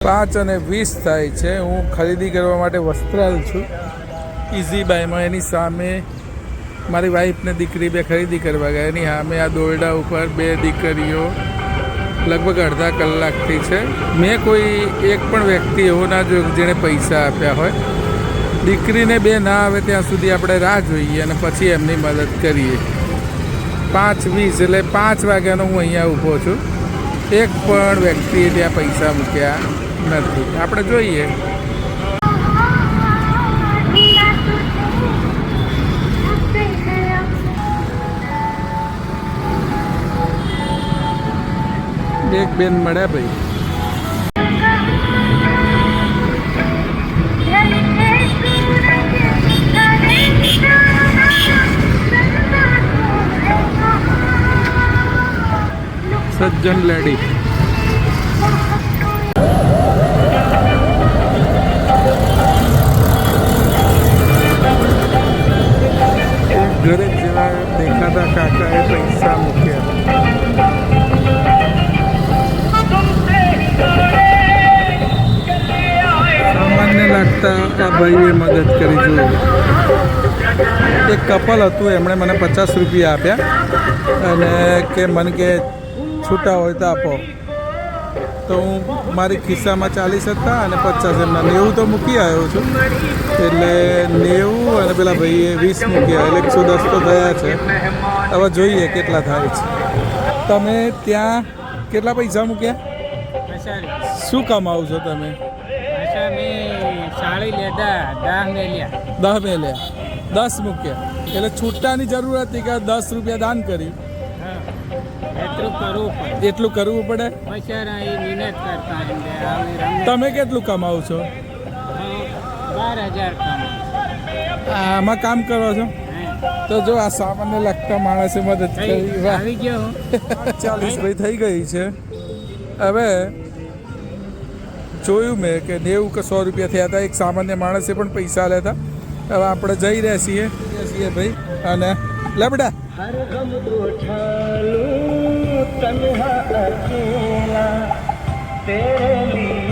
5:20 થાય છે। હું ખરીદી કરવા માટે વસ્ત્રાલ છું, ઇઝી બાયમાં। એની સામે મારી વાઈફને દીકરી બે ખરીદી કરવા ગયા। એની સામે આ દોરડા ઉપર બે દીકરીઓ લગભગ અડધા કલાકથી છે। મેં કોઈ એક પણ વ્યક્તિ એવો ના જોયો જેણે પૈસા આપ્યા હોય। દીકરીને બે ના આવે ત્યાં સુધી આપણે રાહ જોઈએ અને પછી એમની મદદ કરીએ। 5:20 એટલે 5 વાગ્યાનો હું અહીંયા ઊભો છું। એક પણ વ્યક્તિએ ત્યાં પૈસા મૂક્યા નથી। આપણે જોઈએ। એક બેન મળ્યા ભાઈ। સજ્જન લેડી ઘરે જેવા દેખાતા કાકાએ પૈસા મૂક્યા। સામાન્ય લાગતા આ ભાઈએ મદદ કરી। જુઓ, એક કપલ હતું, એમણે મને 50 રૂપિયા આપ્યા અને કે મને કે છૂટા હોય તો આપો। તો હું મારી ખિસ્સામાં 40 હતા અને 50 એમના 90 તો મૂકી આવ્યો છું। એટલે 90 અને પેલા ભાઈએ 20 મૂક્યા, એટલે 110 તો થયા છે। હવે જોઈએ કેટલા થાય છે। તમે ત્યાં કેટલા પૈસા મૂક્યા? શું કમાવો છો તમે? 10 મૂક્યા, એટલે છૂટાની જરૂર હતી કે 10 રૂપિયા દાન કરી? એટલું કરવું પડે। તમે કેટલું કમાવો છો? 12,000 આમાં કામ કરો છો? તો જો આ સામાન્ય લગતા માણસે મદદ કરી। 40 ભાઈ થઈ ગઈ છે। હવે જોયું મેં કે 90 કે 100 રૂપિયા થયા હતા। એક સામાન્ય માણસે પણ પૈસા લેતા। હવે આપણે જઈ રહ્યા છીએ ભાઈ। અને લબડા तेरे लिए